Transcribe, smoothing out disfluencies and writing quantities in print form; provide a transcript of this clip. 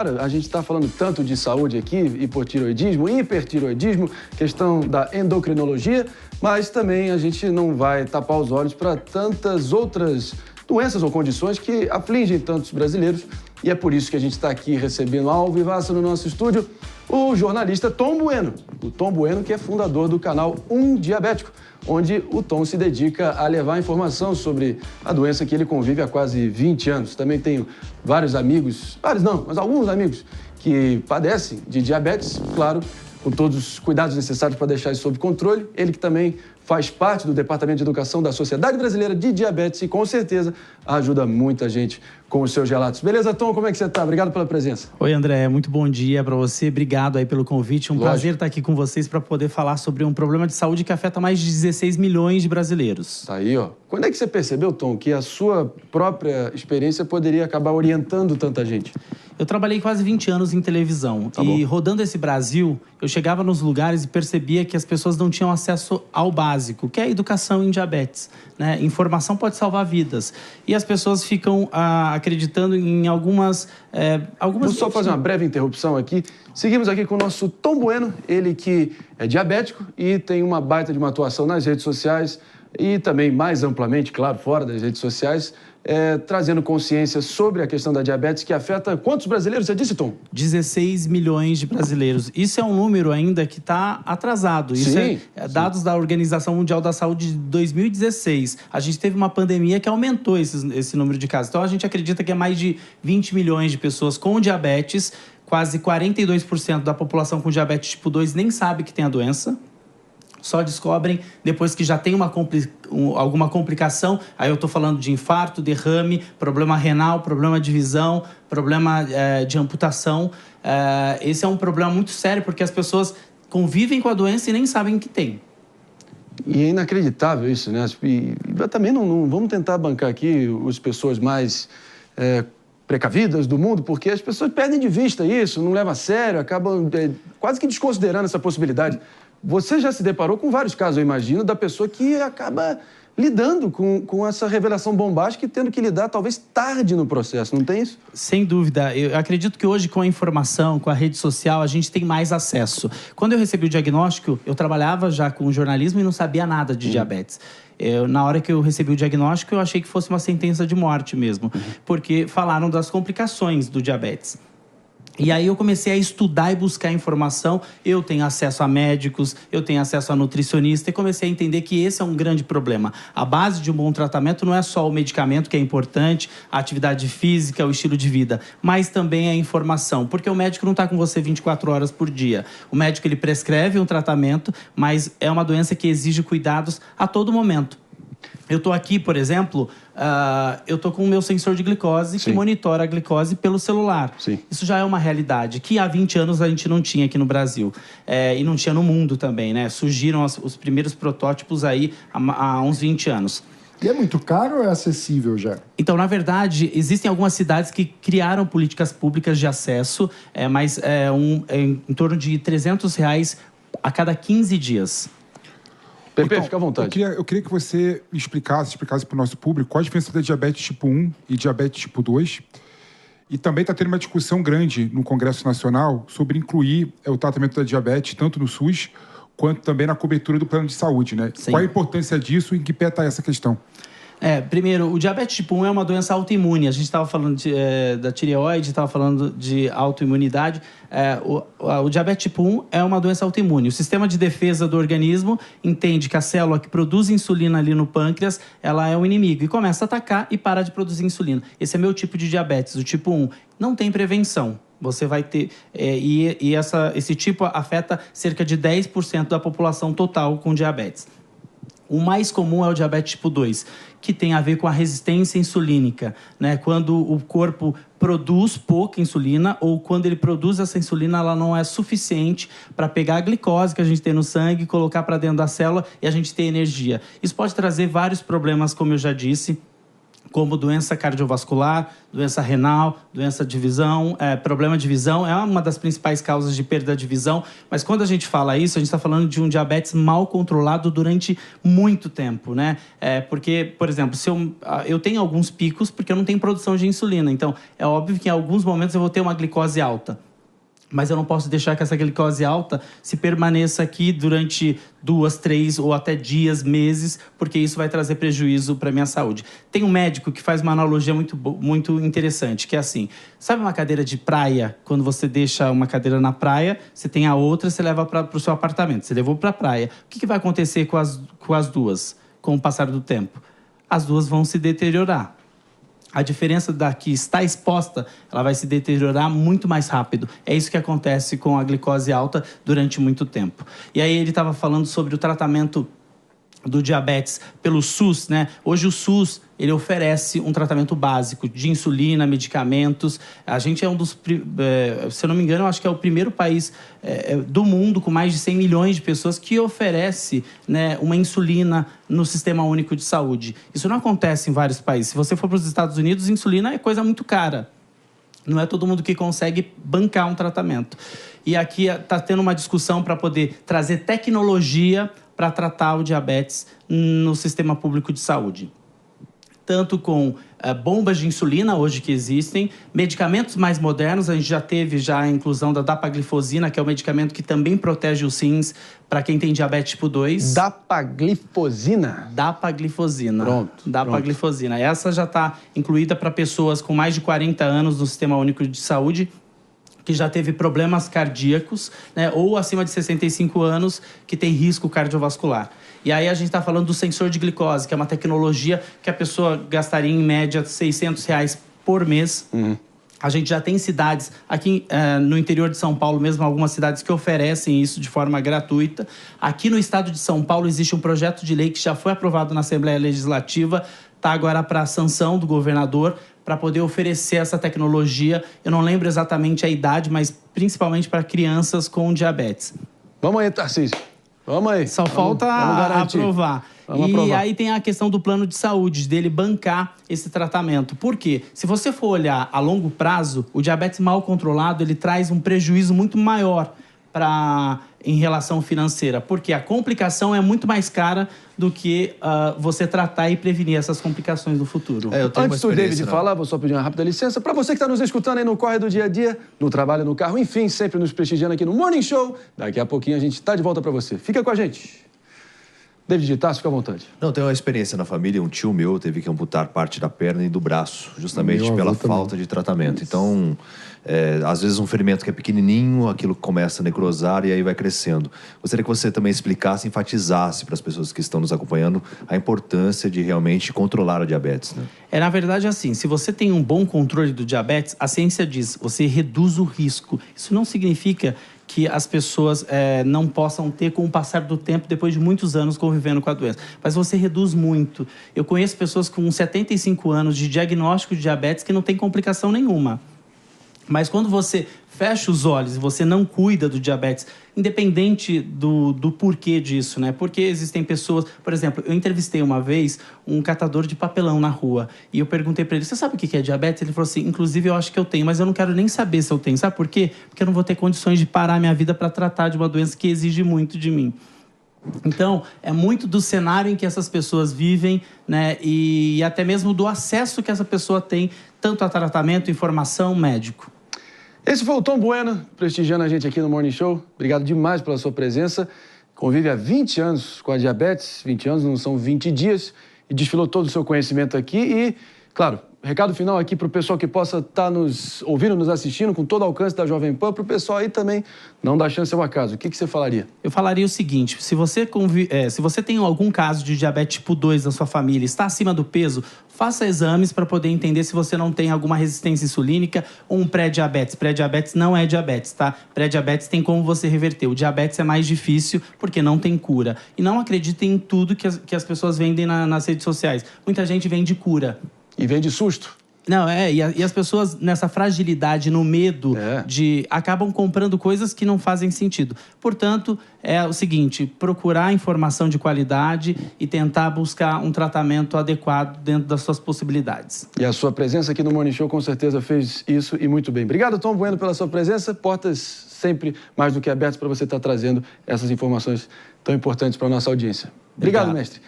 A gente está falando tanto de saúde aqui, hipotireoidismo, hipertireoidismo, questão da endocrinologia, mas também a gente não vai tapar os olhos para tantas outras doenças ou condições que afligem tantos brasileiros. E é por isso que a gente está aqui recebendo ao vivaço no nosso estúdio o jornalista Tom Bueno. O Tom Bueno, que é fundador do canal Diabético, onde o Tom se dedica a levar informação sobre a doença que ele convive há quase 20 anos. Também tenho vários amigos, mas alguns amigos que padecem de diabetes, claro, com todos os cuidados necessários para deixar isso sob controle. Ele que também faz parte do Departamento de Educação da Sociedade Brasileira de Diabetes e, com certeza, ajuda muita gente com os seus relatos. Beleza, Tom? Como é que você está? Obrigado pela presença. Oi, André. Muito bom dia para você. Obrigado aí pelo convite. Prazer estar aqui com vocês para poder falar sobre um problema de saúde que afeta mais de 16 milhões de brasileiros. Tá aí, ó. Quando é que você percebeu, Tom, que a sua própria experiência poderia acabar orientando tanta gente? Eu trabalhei quase 20 anos em televisão rodando esse Brasil, eu chegava nos lugares e percebia que as pessoas não tinham acesso ao básico, que é a educação em diabetes, né? Informação pode salvar vidas. E as pessoas ficam acreditando em algumas... Vou só fazer uma breve interrupção aqui. Seguimos aqui com o nosso Tom Bueno, ele que é diabético e tem uma baita de uma atuação nas redes sociais e também mais amplamente, claro, fora das redes sociais, trazendo consciência sobre a questão da diabetes que afeta quantos brasileiros, você disse, Tom? 16 milhões de brasileiros. Isso é um número ainda que está atrasado. Isso dados da Organização Mundial da Saúde de 2016. A gente teve uma pandemia que aumentou esse número de casos. Então, a gente acredita que é mais de 20 milhões de pessoas com diabetes. Quase 42% da população com diabetes tipo 2 nem sabe que tem a doença. Só descobrem depois que já tem alguma complicação. Aí eu estou falando de infarto, derrame, problema renal, problema de visão, problema de amputação. Esse é um problema muito sério porque as pessoas convivem com a doença e nem sabem que tem. E é inacreditável isso, né? E também não vamos tentar bancar aqui as pessoas mais precavidas do mundo, porque as pessoas perdem de vista isso, não levam a sério, acabam quase que desconsiderando essa possibilidade. Você já se deparou com vários casos, eu imagino, da pessoa que acaba lidando com essa revelação bombástica e tendo que lidar talvez tarde no processo, não tem isso? Sem dúvida. Eu acredito que hoje com a informação, com a rede social, a gente tem mais acesso. Quando eu recebi o diagnóstico, eu trabalhava já com jornalismo e não sabia nada de diabetes. Na hora que eu recebi o diagnóstico, eu achei que fosse uma sentença de morte mesmo, porque falaram das complicações do diabetes. E aí eu comecei a estudar e buscar informação. Eu tenho acesso a médicos, eu tenho acesso a nutricionista e comecei a entender que esse é um grande problema. A base de um bom tratamento não é só o medicamento, que é importante, a atividade física, o estilo de vida, mas também a informação, porque o médico não está com você 24 horas por dia. O médico ele prescreve um tratamento, mas é uma doença que exige cuidados a todo momento. Eu estou aqui, por exemplo, eu estou com o meu sensor de glicose que monitora a glicose pelo celular. Isso já é uma realidade que há 20 anos a gente não tinha aqui no Brasil. E não tinha no mundo também, né? Surgiram os primeiros protótipos aí há uns 20 anos. E é muito caro ou é acessível já? Então, na verdade, existem algumas cidades que criaram políticas públicas de acesso, mas em torno de R$300 a cada 15 dias. Pepe, então, fica à vontade. Eu queria que você explicasse para o nosso público qual a diferença da diabetes tipo 1 e diabetes tipo 2. E também está tendo uma discussão grande no Congresso Nacional sobre incluir o tratamento da diabetes tanto no SUS quanto também na cobertura do plano de saúde, né? Qual a importância disso e em que pé está essa questão? Primeiro, o diabetes tipo 1 é uma doença autoimune. A gente estava falando da tireoide, estava falando de autoimunidade. O diabetes tipo 1 é uma doença autoimune. O sistema de defesa do organismo entende que a célula que produz insulina ali no pâncreas, ela é o inimigo e começa a atacar e para de produzir insulina. Esse é meu tipo de diabetes, o tipo 1. Não tem prevenção. Você vai ter... esse tipo afeta cerca de 10% da população total com diabetes. O mais comum é o diabetes tipo 2, que tem a ver com a resistência insulínica, né? Quando o corpo produz pouca insulina ou quando ele produz essa insulina, ela não é suficiente para pegar a glicose que a gente tem no sangue, colocar para dentro da célula e a gente ter energia. Isso pode trazer vários problemas, como eu já disse, como doença cardiovascular, doença renal, doença de visão, problema de visão, é uma das principais causas de perda de visão. Mas quando a gente fala isso, a gente está falando de um diabetes mal controlado durante muito tempo, né? Porque, por exemplo, se eu tenho alguns picos porque eu não tenho produção de insulina. Então, é óbvio que em alguns momentos eu vou ter uma glicose alta. Mas eu não posso deixar que essa glicose alta se permaneça aqui durante 2, 3 ou até dias, meses, porque isso vai trazer prejuízo para a minha saúde. Tem um médico que faz uma analogia muito interessante, que é assim, sabe uma cadeira de praia? Quando você deixa uma cadeira na praia, você tem a outra, você leva para o seu apartamento. Você levou para a praia. O que vai acontecer com as duas, com o passar do tempo? As duas vão se deteriorar. A diferença da que está exposta, ela vai se deteriorar muito mais rápido. É isso que acontece com a glicose alta durante muito tempo. E aí ele estava falando sobre o tratamento do diabetes pelo SUS, né? Hoje o SUS, ele oferece um tratamento básico de insulina, medicamentos. A gente é um dos, se eu não me engano, eu acho que é o primeiro país do mundo com mais de 100 milhões de pessoas que oferece, né, uma insulina no Sistema Único de Saúde. Isso não acontece em vários países. Se você for para os Estados Unidos, insulina é coisa muito cara. Não é todo mundo que consegue bancar um tratamento. E aqui está tendo uma discussão para poder trazer tecnologia para tratar o diabetes no sistema público de saúde. Tanto com bombas de insulina, hoje que existem, medicamentos mais modernos, a gente já teve a inclusão da dapaglifosina, que é um medicamento que também protege os rins para quem tem diabetes tipo 2. Dapaglifosina? Dapaglifosina. Pronto. Dapaglifosina. Essa já está incluída para pessoas com mais de 40 anos no Sistema Único de Saúde, que já teve problemas cardíacos, né, ou acima de 65 anos, que tem risco cardiovascular. E aí a gente está falando do sensor de glicose, que é uma tecnologia que a pessoa gastaria em média R$600 por mês. A gente já tem cidades, aqui no interior de São Paulo mesmo, algumas cidades que oferecem isso de forma gratuita. Aqui no estado de São Paulo existe um projeto de lei que já foi aprovado na Assembleia Legislativa, está agora para a sanção do governador, para poder oferecer essa tecnologia. Eu não lembro exatamente a idade, mas principalmente para crianças com diabetes. Vamos aí, Tarcísio. Vamos aí. Só falta aprovar. E aí tem a questão do plano de saúde, dele bancar esse tratamento. Por quê? Se você for olhar a longo prazo, o diabetes mal controlado, ele traz um prejuízo muito maior em relação financeira, porque a complicação é muito mais cara do que você tratar e prevenir essas complicações no futuro. Antes do David falar, vou só pedir uma rápida licença. Para você que está nos escutando aí no Corre do Dia a Dia, no trabalho, no carro, enfim, sempre nos prestigiando aqui no Morning Show, daqui a pouquinho a gente está de volta para você. Fica com a gente. David Tassi, fica à vontade. Não, tem uma experiência na família. Um tio meu teve que amputar parte da perna e do braço, justamente pela falta de tratamento. Então, às vezes um ferimento que é pequenininho, aquilo começa a necrosar e aí vai crescendo. Gostaria que você também explicasse, enfatizasse para as pessoas que estão nos acompanhando a importância de realmente controlar a diabetes, né? Na verdade, assim, se você tem um bom controle do diabetes, a ciência diz, você reduz o risco. Isso não significa que as pessoas não possam ter com o passar do tempo, depois de muitos anos convivendo com a doença. Mas você reduz muito. Eu conheço pessoas com 75 anos de diagnóstico de diabetes que não tem complicação nenhuma. Mas quando você fecha os olhos e você não cuida do diabetes, independente do porquê disso, né? Porque existem pessoas... Por exemplo, eu entrevistei uma vez um catador de papelão na rua e eu perguntei para ele, você sabe o que é diabetes? Ele falou assim, inclusive eu acho que eu tenho, mas eu não quero nem saber se eu tenho. Sabe por quê? Porque eu não vou ter condições de parar minha vida para tratar de uma doença que exige muito de mim. Então, é muito do cenário em que essas pessoas vivem, né? E até mesmo do acesso que essa pessoa tem, tanto a tratamento, informação, médico. Esse foi o Tom Bueno, prestigiando a gente aqui no Morning Show. Obrigado demais pela sua presença. Convive há 20 anos com a diabetes, 20 anos não são 20 dias, e desfilou todo o seu conhecimento aqui. E, claro, recado final aqui para o pessoal que possa estar nos ouvindo, nos assistindo, com todo o alcance da Jovem Pan, para o pessoal aí também não dar chance ao acaso. O que você falaria? Eu falaria o seguinte, se você tem algum caso de diabetes tipo 2 na sua família, está acima do peso, faça exames para poder entender se você não tem alguma resistência insulínica ou um pré-diabetes. Pré-diabetes não é diabetes, tá? Pré-diabetes tem como você reverter. O diabetes é mais difícil porque não tem cura. E não acreditem em tudo que as pessoas vendem nas redes sociais. Muita gente vende cura. E vende susto. Não, e as pessoas nessa fragilidade, no medo, acabam comprando coisas que não fazem sentido. Portanto, é o seguinte, procurar informação de qualidade e tentar buscar um tratamento adequado dentro das suas possibilidades. E a sua presença aqui no Morning Show com certeza fez isso e muito bem. Obrigado, Tom Bueno, pela sua presença. Portas sempre mais do que abertas para você estar trazendo essas informações tão importantes para a nossa audiência. Obrigado, mestre.